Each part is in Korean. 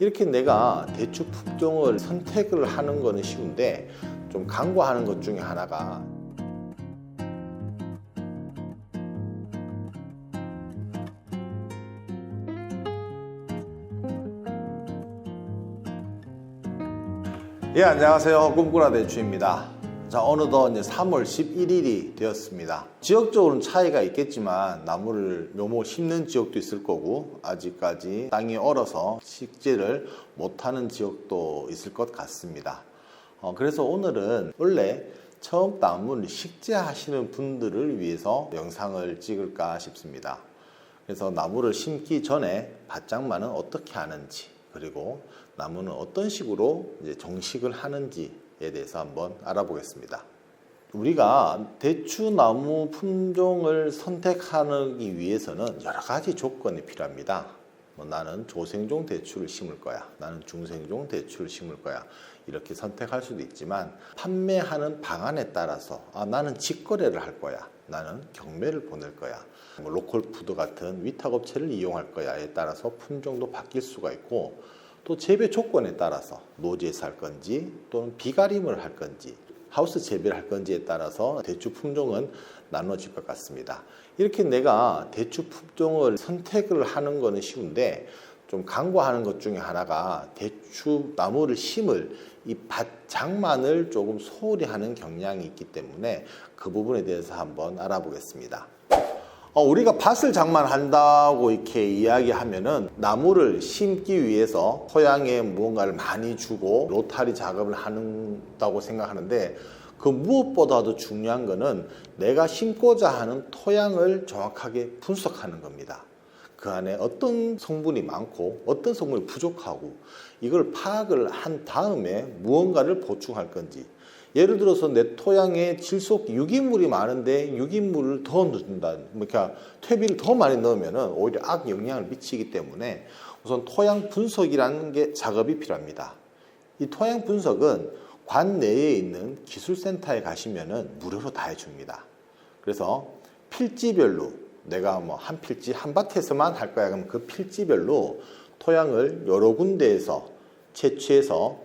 이렇게 내가 대추 품종을 선택을 하는 거는 쉬운데 좀 간과하는 것 중에 하나가 안녕하세요. 꿈꾸라 대추입니다. 자, 어느덧 이제 3월 11일이 되었습니다. 지역적으로는 차이가 있겠지만 나무를 묘목을 심는 지역도 있을 거고 아직까지 땅이 얼어서 식재를 못하는 지역도 있을 것 같습니다. 그래서 오늘은 원래 처음 나무를 식재하시는 분들을 위해서 영상을 찍을까 싶습니다. 그래서 나무를 심기 전에 밭장만은 어떻게 하는지, 그리고 나무는 어떤 식으로 이제 정식을 하는지에 대해서 한번 알아보겠습니다. 우리가 대추나무 품종을 선택하기 위해서는 여러 가지 조건이 필요합니다. 나는 조생종 대추를 심을 거야, 나는 중생종 대추를 심을 거야, 이렇게 선택할 수도 있지만 판매하는 방안에 따라서 나는 직거래를 할 거야, 나는 경매를 보낼 거야, 로컬푸드 같은 위탁업체를 이용할 거야에 따라서 품종도 바뀔 수가 있고, 또 재배 조건에 따라서 노지에서 할 건지 또는 비가림을 할 건지 하우스 재배를 할 건지에 따라서 대추 품종은 나눠질 것 같습니다. 이렇게 내가 대추 품종을 선택을 하는 거는 쉬운데 좀 간과하는 것 중에 하나가 대추 나무를 심을 이 밭장만을 조금 소홀히 하는 경향이 있기 때문에 그 부분에 대해서 한번 알아보겠습니다. 우리가 밭을 장만한다고 이렇게 이야기하면은 나무를 심기 위해서 토양에 무언가를 많이 주고 로타리 작업을 한다고 생각하는데, 그 무엇보다도 중요한 거는 내가 심고자 하는 토양을 정확하게 분석하는 겁니다. 그 안에 어떤 성분이 많고 어떤 성분이 부족하고 이걸 파악을 한 다음에 무언가를 보충할 건지, 예를 들어서 내 토양에 질소 유기물이 많은데 유기물을 더 넣는다, 그러니까 퇴비를 더 많이 넣으면 오히려 악영향을 미치기 때문에 우선 토양 분석이라는 게 작업이 필요합니다. 이 토양 분석은 관내에 있는 기술센터에 가시면 무료로 다 해줍니다. 그래서 필지별로 내가 한 필지 한 밭에서만 할 거야 그러면 그 필지별로 토양을 여러 군데에서 채취해서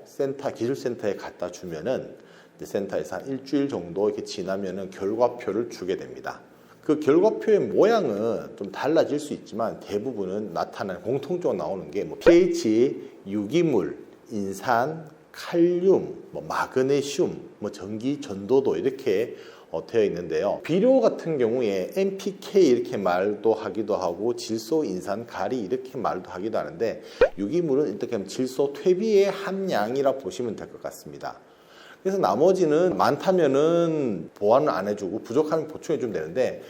기술센터에 갖다 주면은 센터에서 한 일주일 정도 이렇게 지나면은 결과표를 주게 됩니다. 그 결과표의 모양은 좀 달라질 수 있지만 대부분은 나타나는 공통적으로 나오는 게 pH, 유기물, 인산, 칼륨, 마그네슘, 전기 전도도 이렇게 되어 있는데요. 비료 같은 경우에 NPK 이렇게 말도 하기도 하고 질소, 인산, 가리 이렇게 말도 하기도 하는데, 유기물은 이렇게 하면 질소, 퇴비의 함량이라 보시면 될 것 같습니다. 그래서 나머지는 많다면은 보완을 안 해주고 부족하면 보충해 주면 되는데,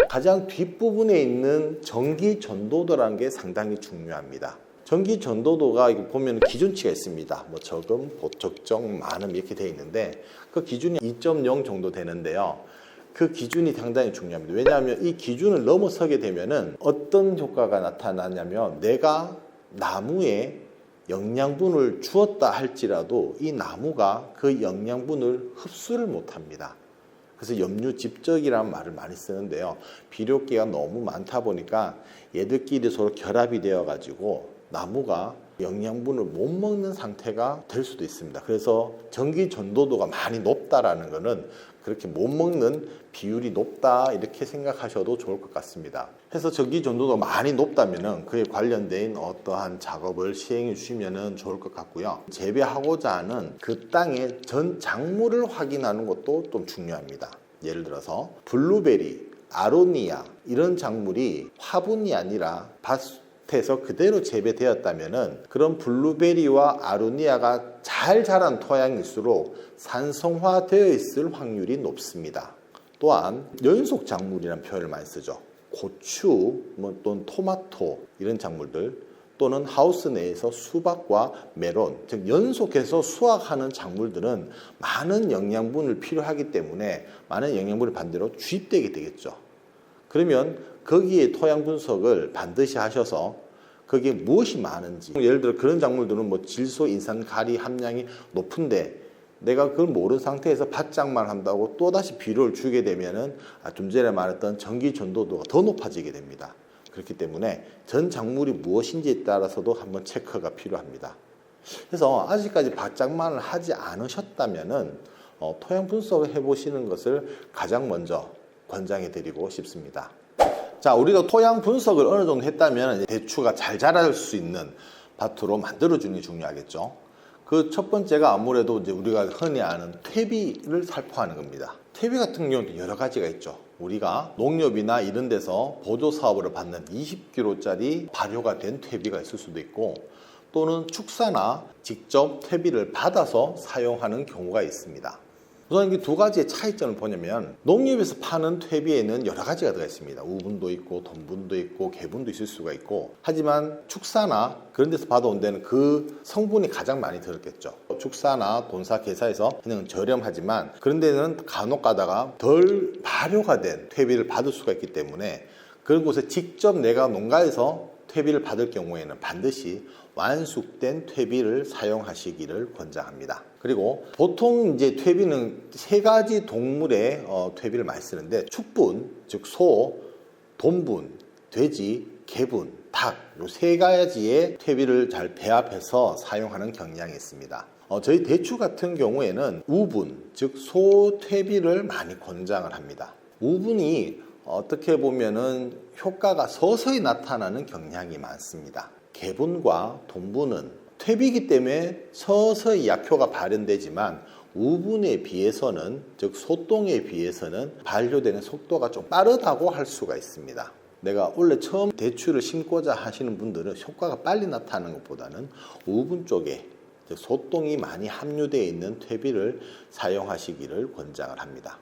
가장 뒷부분에 있는 전기 전도도라는 게 상당히 중요합니다. 전기 전도도가 보면 기준치가 있습니다. 적음, 적정, 많음 이렇게 되어 있는데 그 기준이 2.0 정도 되는데요. 그 기준이 상당히 중요합니다. 왜냐하면 이 기준을 넘어서게 되면은 어떤 효과가 나타나냐면, 내가 나무에 영양분을 주었다 할지라도 이 나무가 그 영양분을 흡수를 못합니다. 그래서 염류집적이라는 말을 많이 쓰는데요. 비료기가 너무 많다 보니까 얘들끼리 서로 결합이 되어 가지고 나무가 영양분을 못 먹는 상태가 될 수도 있습니다. 그래서 전기 전도도가 많이 높다라는 것은 그렇게 못 먹는 비율이 높다 이렇게 생각하셔도 좋을 것 같습니다. 그래서 전기 전도도가 많이 높다면 그에 관련된 어떠한 작업을 시행해 주시면 좋을 것 같고요. 재배하고자 하는 그 땅의 전 작물을 확인하는 것도 좀 중요합니다. 예를 들어서 블루베리, 아로니아 이런 작물이 화분이 아니라 밭에서 그대로 재배되었다면 그런 블루베리와 아로니아가 잘 자란 토양일수록 산성화되어 있을 확률이 높습니다. 또한 연속 작물이라는 표현을 많이 쓰죠. 고추, 또는 토마토 이런 작물들, 또는 하우스 내에서 수박과 메론, 즉 연속해서 수확하는 작물들은 많은 영양분을 필요하기 때문에 많은 영양분을 반대로 주입되게 되겠죠. 그러면 거기에 토양 분석을 반드시 하셔서 거기에 무엇이 많은지, 예를 들어 그런 작물들은 질소, 인산, 가리 함량이 높은데 내가 그걸 모르는 상태에서 밭장만 한다고 또다시 비료를 주게 되면은 좀 전에 말했던 전기 전도도가 더 높아지게 됩니다. 그렇기 때문에 전 작물이 무엇인지에 따라서도 한번 체크가 필요합니다. 그래서 아직까지 바짝만을 하지 않으셨다면은 토양 분석을 해보시는 것을 가장 먼저 권장해 드리고 싶습니다. 자, 우리가 토양 분석을 어느 정도 했다면 대추가 잘 자랄 수 있는 밭으로 만들어주는 게 중요하겠죠. 그 첫 번째가 아무래도 이제 우리가 흔히 아는 퇴비를 살포하는 겁니다. 퇴비 같은 경우는 여러 가지가 있죠. 우리가 농협이나 이런 데서 보조 사업을 받는 20kg짜리 발효가 된 퇴비가 있을 수도 있고, 또는 축사나 직접 퇴비를 받아서 사용하는 경우가 있습니다. 우선 이 두 가지의 차이점을 보냐면, 농협에서 파는 퇴비에는 여러 가지가 들어가 있습니다. 우분도 있고 돈분도 있고 개분도 있을 수가 있고, 하지만 축사나 그런 데서 받아온 데는 그 성분이 가장 많이 들었겠죠. 축사나 돈사 개사에서 그냥 저렴하지만 그런 데는 간혹 가다가 덜 발효가 된 퇴비를 받을 수가 있기 때문에, 그런 곳에 직접 내가 농가에서 퇴비를 받을 경우에는 반드시 완숙된 퇴비를 사용하시기를 권장합니다. 그리고 보통 이제 퇴비는 세 가지 동물의 퇴비를 많이 쓰는데, 축분, 즉 소, 돈분, 돼지, 개분, 닭, 이 세 가지의 퇴비를 잘 배합해서 사용하는 경향이 있습니다. 저희 대추 같은 경우에는 우분, 즉 소 퇴비를 많이 권장을 합니다. 우분이 어떻게 보면은 효과가 서서히 나타나는 경향이 많습니다. 개분과 돈분은 퇴비이기 때문에 서서히 약효가 발현되지만, 우분에 비해서는, 즉 소똥에 비해서는 발효되는 속도가 좀 빠르다고 할 수가 있습니다. 내가 원래 처음 대추를 심고자 하시는 분들은 효과가 빨리 나타나는 것보다는 우분 쪽에, 즉 소똥이 많이 함유되어 있는 퇴비를 사용하시기를 권장을 합니다.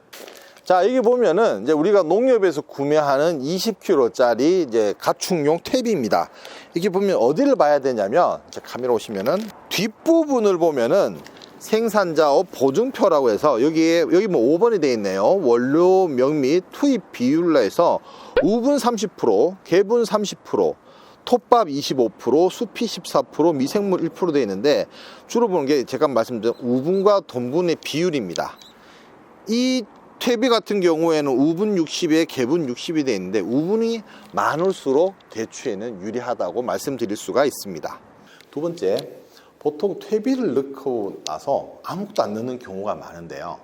자, 여기 보면은 이제 우리가 농협에서 구매하는 20kg짜리 이제 가축용 퇴비입니다. 이렇게 보면 어디를 봐야 되냐면, 이제 카메라 오시면은 뒷부분을 보면은 생산자업 보증표라고 해서 여기 뭐 5번이 되어 있네요. 원료명 및 투입 비율로 해서 우분 30%, 개분 30%, 톱밥 25%, 수피 14%, 미생물 1% 되어 있는데, 주로 보는 게 제가 말씀드린 우분과 돈분의 비율입니다. 이 퇴비 같은 경우에는 우분 60에 개분 60이 되어 있는데, 우분이 많을수록 대추에는 유리하다고 말씀드릴 수가 있습니다. 두 번째, 보통 퇴비를 넣고 나서 아무것도 안 넣는 경우가 많은데요.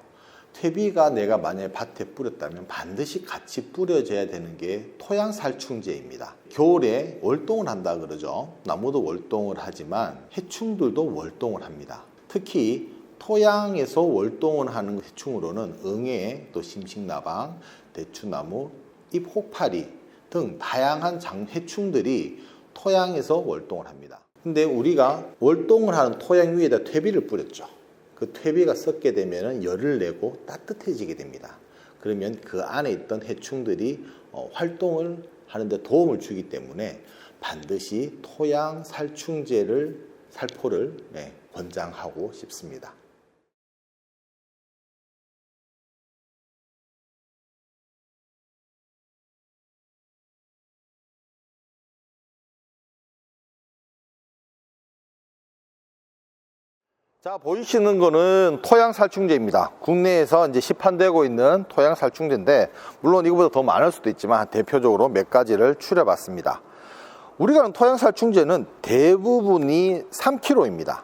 퇴비가 내가 만약에 밭에 뿌렸다면 반드시 같이 뿌려져야 되는 게 토양 살충제입니다. 겨울에 월동을 한다 그러죠. 나무도 월동을 하지만 해충들도 월동을 합니다. 특히 토양에서 월동을 하는 해충으로는 응애, 또 심식나방, 대추나무, 잎호파리 등 다양한 해충들이 토양에서 월동을 합니다. 근데 우리가 월동을 하는 토양 위에다 퇴비를 뿌렸죠. 그 퇴비가 썩게 되면 열을 내고 따뜻해지게 됩니다. 그러면 그 안에 있던 해충들이 활동을 하는데 도움을 주기 때문에 반드시 토양 살충제를 살포를 권장하고 싶습니다. 자, 보이시는 거는 토양 살충제입니다. 국내에서 이제 시판되고 있는 토양 살충제인데, 물론 이거보다 더 많을 수도 있지만 대표적으로 몇 가지를 추려봤습니다. 우리가 아는 토양 살충제는 대부분이 3kg입니다.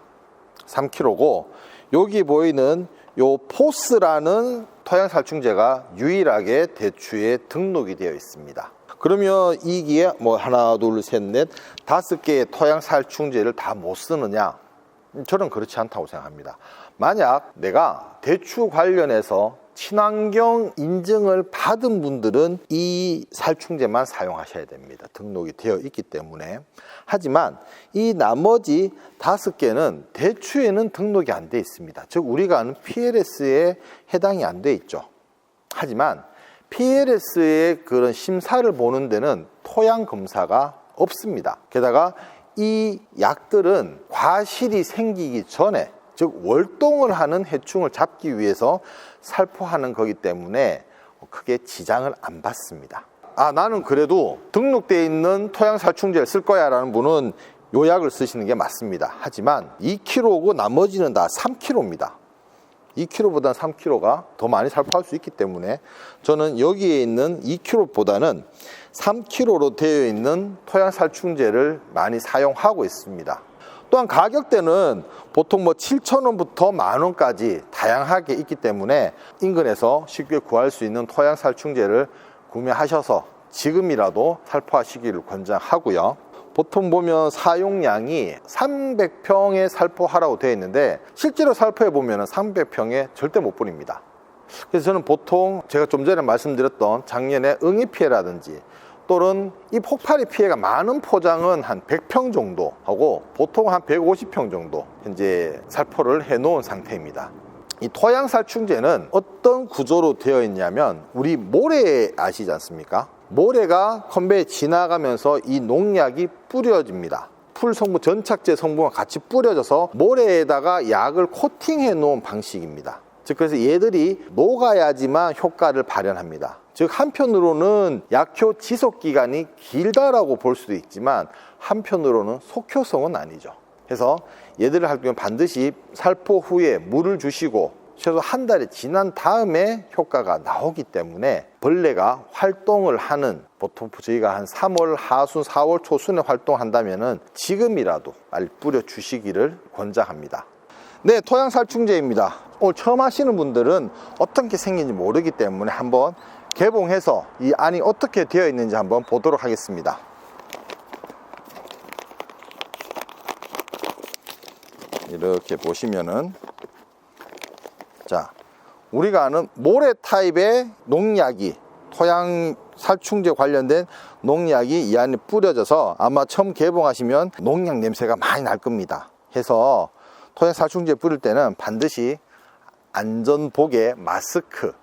3kg고, 여기 보이는 요 포스라는 토양 살충제가 유일하게 대추에 등록이 되어 있습니다. 그러면 이기에 뭐 하나, 둘, 셋, 넷, 5개의 토양 살충제를 다 못 쓰느냐? 저는 그렇지 않다고 생각합니다. 만약 내가 대추 관련해서 친환경 인증을 받은 분들은 이 살충제만 사용하셔야 됩니다. 등록이 되어 있기 때문에. 하지만 이 나머지 5개는 대추에는 등록이 안 돼 있습니다. 즉 우리가 아는 PLS에 해당이 안 돼 있죠. 하지만 PLS의 그런 심사를 보는 데는 토양 검사가 없습니다. 게다가 이 약들은 과실이 생기기 전에, 즉 월동을 하는 해충을 잡기 위해서 살포하는 거기 때문에 크게 지장을 안 받습니다. 나는 그래도 등록되어 있는 토양 살충제를 쓸 거야 라는 분은 요 약을 쓰시는 게 맞습니다. 하지만 2kg고 나머지는 다 3kg입니다. 2kg보다는 3kg가 더 많이 살포할 수 있기 때문에 저는 여기에 있는 2kg보다는 3kg로 되어 있는 토양살충제를 많이 사용하고 있습니다. 또한 가격대는 보통 7,000원부터 만원까지 다양하게 있기 때문에 인근에서 쉽게 구할 수 있는 토양살충제를 구매하셔서 지금이라도 살포하시기를 권장하고요. 보통 보면 사용량이 300평에 살포하라고 되어 있는데 실제로 살포해 보면 300평에 절대 못 뿌립니다. 그래서 저는 보통 제가 좀 전에 말씀드렸던 작년에 응이 피해라든지 또는 이 폭발의 피해가 많은 포장은 한 100평 정도 하고 보통 한 150평 정도 현재 살포를 해 놓은 상태입니다. 이 토양살충제는 어떤 구조로 되어 있냐면 우리 모래 아시지 않습니까? 모래가 컨베이에 지나가면서 이 농약이 뿌려집니다. 풀 성분, 전착제 성분과 같이 뿌려져서 모래에다가 약을 코팅해 놓은 방식입니다. 즉 그래서 얘들이 녹아야지만 효과를 발현합니다. 즉 한편으로는 약효 지속 기간이 길다라고 볼 수도 있지만 한편으로는 속효성은 아니죠. 그래서 얘들을 할 경우 반드시 살포 후에 물을 주시고 최소 한 달이 지난 다음에 효과가 나오기 때문에 벌레가 활동을 하는 보통 저희가 한 3월 하순 4월 초순에 활동한다면은 지금이라도 빨리 뿌려 주시기를 권장합니다. 네, 토양살충제입니다. 오늘 처음 하시는 분들은 어떤 게 생긴지 모르기 때문에 한번 개봉해서 이 안이 어떻게 되어 있는지 한번 보도록 하겠습니다. 이렇게 보시면은 자, 우리가 아는 모래 타입의 농약이 토양 살충제 관련된 농약이 이 안에 뿌려져서 아마 처음 개봉하시면 농약 냄새가 많이 날 겁니다. 해서 토양 살충제 뿌릴 때는 반드시 안전복에 마스크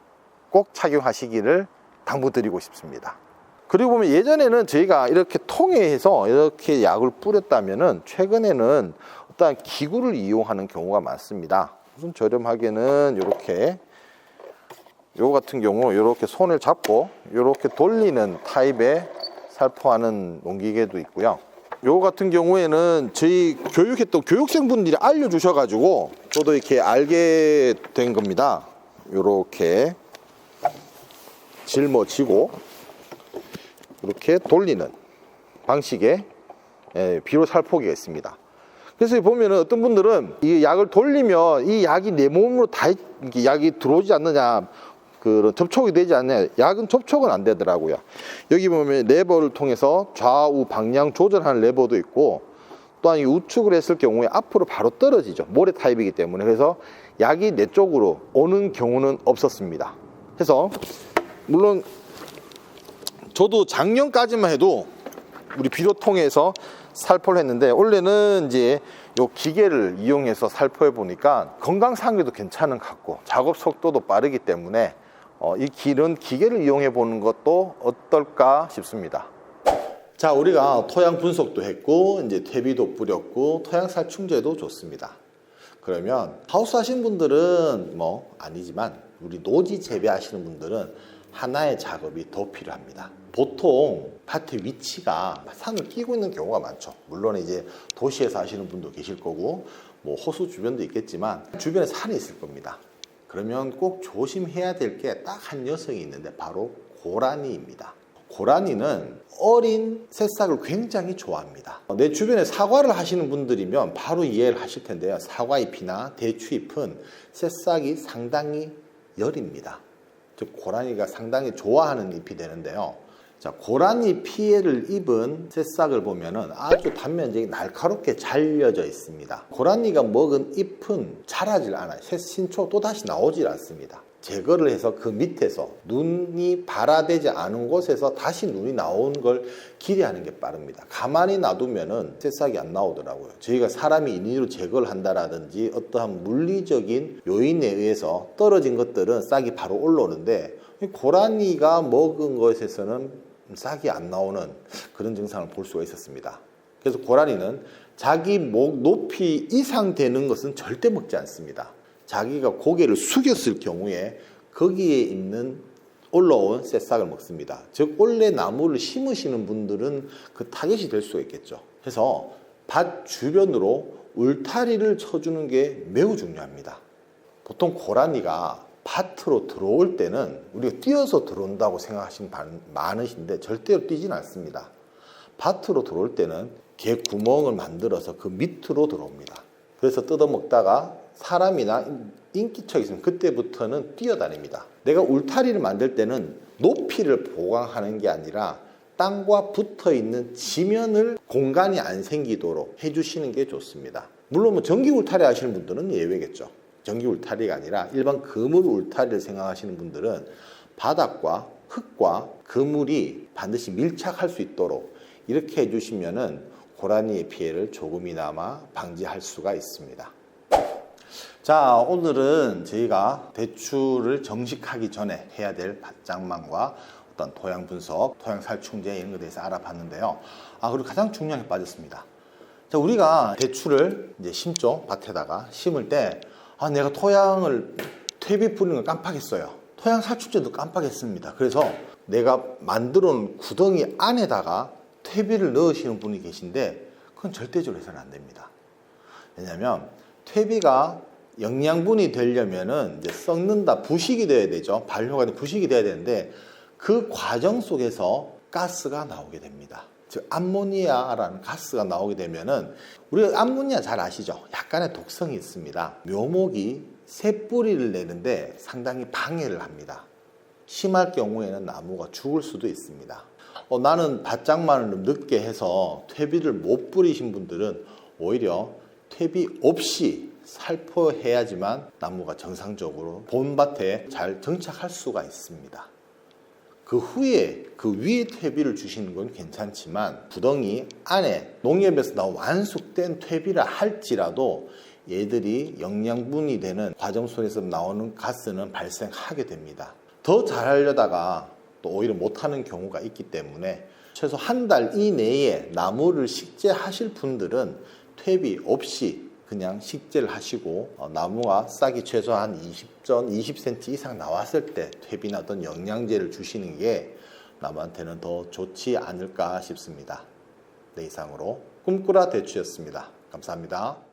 꼭 착용하시기를 당부드리고 싶습니다. 그리고 보면 예전에는 저희가 이렇게 통에 해서 이렇게 약을 뿌렸다면은 최근에는 어떤 기구를 이용하는 경우가 많습니다. 우선 저렴하게는 이렇게 요거 같은 경우 이렇게 손을 잡고 이렇게 돌리는 타입의 살포하는 농기계도 있고요. 요거 같은 경우에는 저희 교육했던 교육생분들이 알려주셔가지고 저도 이렇게 알게 된 겁니다. 요렇게 짊어지고 이렇게 돌리는 방식의 비료 살포기가 있습니다. 그래서 보면은 어떤 분들은 이 약을 돌리면 이 약이 내 몸으로 다 약이 들어오지 않느냐, 그런 접촉이 되지 않느냐. 약은 접촉은 안 되더라고요. 여기 보면 레버를 통해서 좌우 방향 조절하는 레버도 있고 또한 이 우측을 했을 경우에 앞으로 바로 떨어지죠. 모래 타입이기 때문에. 그래서 약이 내 쪽으로 오는 경우는 없었습니다. 그래서 물론 저도 작년까지만 해도 우리 비료통에서 살포를 했는데 원래는 이제 요 기계를 이용해서 살포해 보니까 건강상에도 괜찮은 것 같고 작업 속도도 빠르기 때문에 이 길은 기계를 이용해 보는 것도 어떨까 싶습니다. 자, 우리가 토양 분석도 했고 이제 퇴비도 뿌렸고 토양 살충제도 좋습니다. 그러면 하우스 하시는 분들은 뭐 아니지만 우리 노지 재배하시는 분들은 하나의 작업이 더 필요합니다. 보통 밭의 위치가 산을 끼고 있는 경우가 많죠. 물론 이제 도시에서 하시는 분도 계실 거고 뭐 호수 주변도 있겠지만 주변에 산이 있을 겁니다. 그러면 꼭 조심해야 될 게 딱 한 녀석이 있는데 바로 고라니입니다. 고라니는 어린 새싹을 굉장히 좋아합니다. 내 주변에 사과를 하시는 분들이면 바로 이해를 하실 텐데요. 사과잎이나 대추잎은 새싹이 상당히 열입니다. 즉 고라니가 상당히 좋아하는 잎이 되는데요. 자, 고라니 피해를 입은 새싹을 보면은 아주 단면적이 날카롭게 잘려져 있습니다. 고라니가 먹은 잎은 자라질 않아요. 새 신초 또다시 나오질 않습니다. 제거를 해서 그 밑에서 눈이 발화되지 않은 곳에서 다시 눈이 나오는 걸 기대하는 게 빠릅니다. 가만히 놔두면은 새싹이 안 나오더라고요. 저희가 사람이 인위로 제거를 한다라든지 어떠한 물리적인 요인에 의해서 떨어진 것들은 싹이 바로 올라오는데 고라니가 먹은 것에서는 싹이 안 나오는 그런 증상을 볼 수가 있었습니다. 그래서 고라니는 자기 목 높이 이상 되는 것은 절대 먹지 않습니다. 자기가 고개를 숙였을 경우에 거기에 있는 올라온 새싹을 먹습니다. 즉 원래 나무를 심으시는 분들은 그 타겟이 될 수가 있겠죠. 그래서 밭 주변으로 울타리를 쳐주는 게 매우 중요합니다. 보통 고라니가 밭으로 들어올 때는 우리가 뛰어서 들어온다고 생각하시는 많으신데 절대로 뛰지는 않습니다. 밭으로 들어올 때는 개 구멍을 만들어서 그 밑으로 들어옵니다. 그래서 뜯어먹다가 사람이나 인기척이 있으면 그때부터는 뛰어다닙니다. 내가 울타리를 만들 때는 높이를 보강하는 게 아니라 땅과 붙어있는 지면을 공간이 안 생기도록 해주시는 게 좋습니다. 물론 뭐 전기 울타리 하시는 분들은 예외겠죠. 전기 울타리가 아니라 일반 그물 울타리를 생각하시는 분들은 바닥과 흙과 그물이 반드시 밀착할 수 있도록 이렇게 해주시면은 고라니의 피해를 조금이나마 방지할 수가 있습니다. 자, 오늘은 저희가 대추를 정식하기 전에 해야 될 밭장만과 어떤 토양 분석, 토양 살충제 이런 것에 대해서 알아봤는데요. 그리고 가장 중요한 게 빠졌습니다. 자, 우리가 대추를 이제 심죠. 밭에다가 심을 때 내가 토양을 퇴비 뿌리는 걸 깜빡했어요. 토양 살충제도 깜빡했습니다. 그래서 내가 만들어 놓은 구덩이 안에다가 퇴비를 넣으시는 분이 계신데 그건 절대적으로 해서는 안 됩니다. 왜냐하면 퇴비가 영양분이 되려면은 이제 썩는다, 부식이 돼야 되죠. 발효가 돼 부식이 돼야 되는데 그 과정 속에서 가스가 나오게 됩니다. 즉 암모니아라는 가스가 나오게 되면은 우리가 암모니아 잘 아시죠? 약간의 독성이 있습니다. 묘목이 새 뿌리를 내는데 상당히 방해를 합니다. 심할 경우에는 나무가 죽을 수도 있습니다. 나는 밭장만을 늦게 해서 퇴비를 못 뿌리신 분들은 오히려 퇴비 없이 살포해야지만 나무가 정상적으로 본밭에 잘 정착할 수가 있습니다. 그 후에 그 위에 퇴비를 주시는 건 괜찮지만 구덩이 안에 농협에서 나온 완숙된 퇴비를 할지라도 얘들이 영양분이 되는 과정 속에서 나오는 가스는 발생하게 됩니다. 더 잘하려다가 또 오히려 못하는 경우가 있기 때문에 최소 한 달 이내에 나무를 식재하실 분들은 퇴비 없이 그냥 식재를 하시고 나무가 싹이 최소한 20cm 이상 나왔을 때 퇴비나 어떤 영양제를 주시는 게 나무한테는 더 좋지 않을까 싶습니다. 네, 이상으로 꿈꾸라 대추였습니다. 감사합니다.